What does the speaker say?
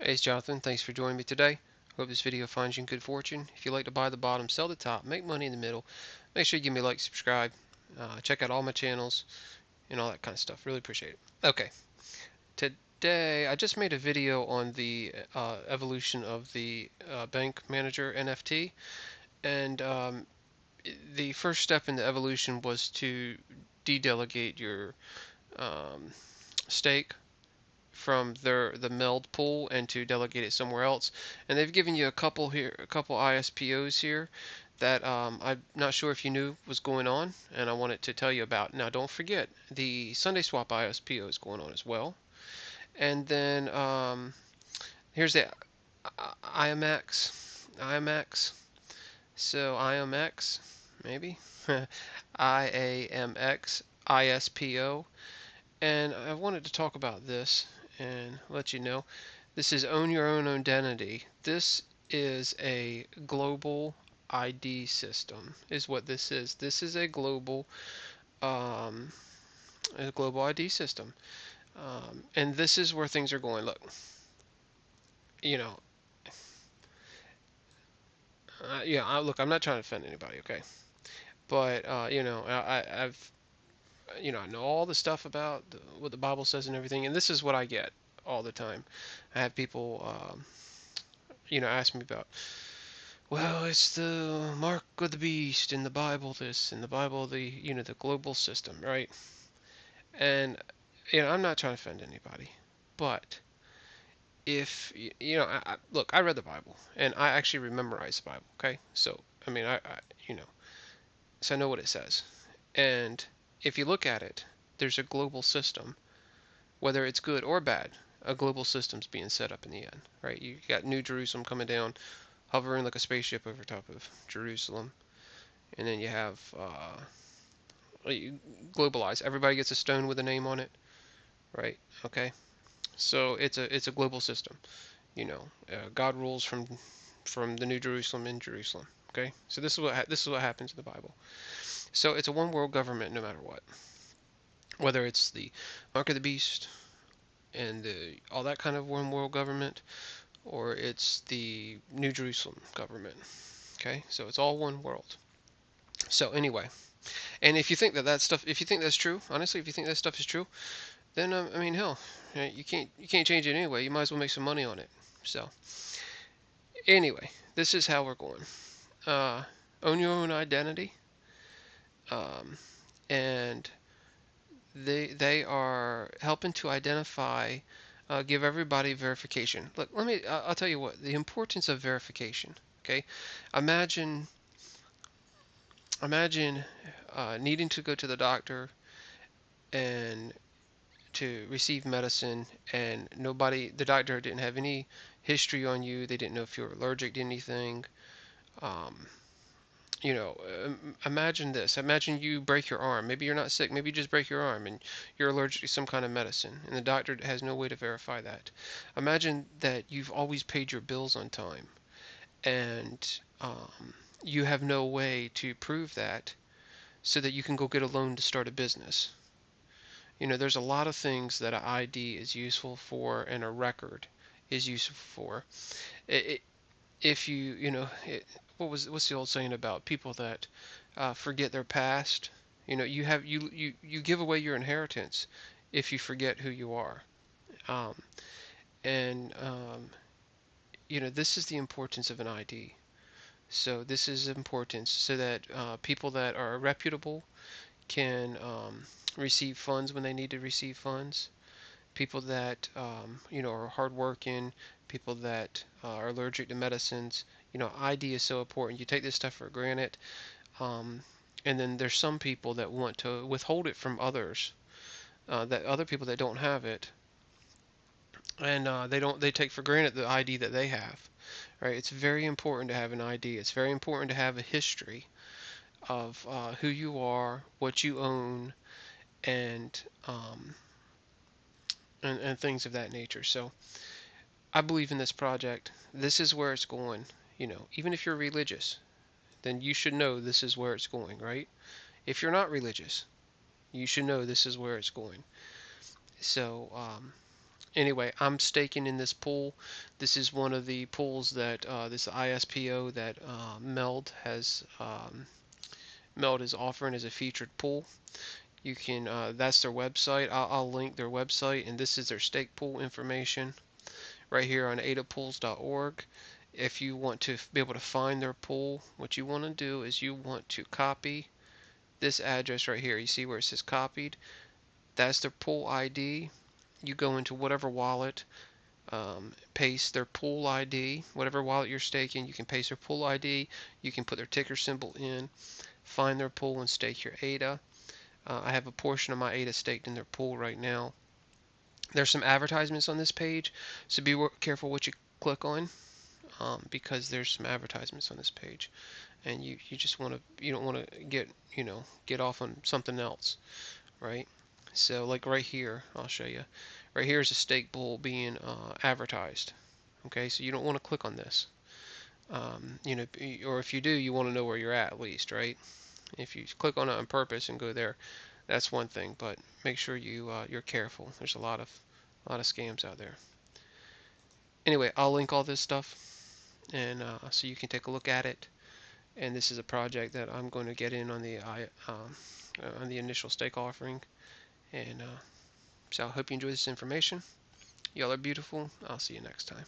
Hey, it's Jonathan. Thanks for joining me today. Hope this video finds you in good fortune. If you like to buy the bottom, sell the top, make money in the middle, make sure you give me a like, subscribe, check out all my channels, and all that kind of stuff. Really appreciate it. Okay, today I just made a video on the evolution of the bank manager NFT, and the first step in the evolution was to de-delegate your um, stake from the MELD pool and to delegate it somewhere else. And they've given you a couple here, a couple ISPOs here that I'm not sure if you knew was going on, and I wanted to tell you about. Now, don't forget the Sunday Swap ISPO is going on as well. And then here's the Iamx, Iamx. So Iamx, maybe IAMX ISPO. And I wanted to talk about this and let you know. This is Own Your Own Identity. This is a global ID system, is what this is. This is um, a global ID system, and this is where things are going. Look, you know, look, I'm not trying to offend anybody, okay? But I've, I know all the stuff about what the Bible says and everything, and this is what I get all the time. I have people, ask me about, well, it's the mark of the beast in the Bible, this, in the Bible, the global system, right? And, I'm not trying to offend anybody, but if, look, I read the Bible, and I actually memorized the Bible, okay? So, I mean, so I know what it says. And if you look at it, there's a global system, whether it's good or bad, a global system's being set up in the end, right? You got New Jerusalem coming down, hovering like a spaceship over top of Jerusalem. And then you have globalized. Everybody gets a stone with a name on it, right? Okay, so it's a global system. God rules from the New Jerusalem in Jerusalem. Okay, so this is what happens in the Bible. So it's a one world government no matter what, whether it's the mark of the beast and all that kind of one world government, or it's the New Jerusalem government. Okay, so it's all one world. So anyway, and if you think that stuff, if you think that's true, honestly, if you think that stuff is true, then I mean, hell, you can't change it anyway. You might as well make some money on it. So anyway, this is how we're going. Uh, Own your own identity, um, and they are helping to identify, give everybody verification. Look, I'll tell you what the importance of verification. Okay, imagine imagine needing to go to the doctor and to receive medicine, and the doctor didn't have any history on you. They didn't know if you were allergic to anything. Um, Imagine this. Imagine you break your arm. Maybe you're not sick. Maybe you just break your arm and you're allergic to some kind of medicine, and the doctor has no way to verify that. Imagine that you've always paid your bills on time, and you have no way to prove that, so that you can go get a loan to start a business. There's a lot of things that an ID is useful for and a record is useful for. It, if you, you know, it, what's the old saying about people that forget their past? You give away your inheritance if you forget who you are. Um, and this is the importance of an ID. So this is importance so that people that are reputable can receive funds when they need to receive funds. People that are hardworking, people that are allergic to medicines. ID is so important. You take this stuff for granted, um, and then there's some people that want to withhold it from others, that other people that don't have it, and they take for granted the ID that they have. Right? It's very important to have an ID. It's very important to have a history of who you are, what you own, and um, and things of that nature. So I believe in this project. This is where it's going. Even if you're religious, then you should know this is where it's going, right? If you're not religious, you should know this is where it's going. So Anyway, I'm staking in this pool. This is one of the pools that this ISPO that MELD is offering as a featured pool. You can that's their website. I'll link their website, and this is their stake pool information right here on adapools.org. If you want to be able to find their pool, what you want to do is you want to copy this address right here. You see where it says copied? That's their pool ID. You go into whatever wallet, paste their pool ID, whatever wallet you're staking, you can paste their pool ID, you can put their ticker symbol in, find their pool and stake your ADA. I have a portion of my ADA staked in their pool right now. There's some advertisements on this page, so be careful what you click on, because there's some advertisements on this page, and you just want to you don't want to get off on something else, right? So like right here, I'll show you. Right here is a stake pool being advertised. Okay, so you don't want to click on this. Or if you do, you want to know where you're at least, right? If you click on it on purpose and go there, that's one thing. But make sure you're careful. There's a lot of scams out there. Anyway, I'll link all this stuff, and so you can take a look at it. And this is a project that I'm going to get in on the initial stake offering. And so I hope you enjoy this information. Y'all are beautiful. I'll see you next time.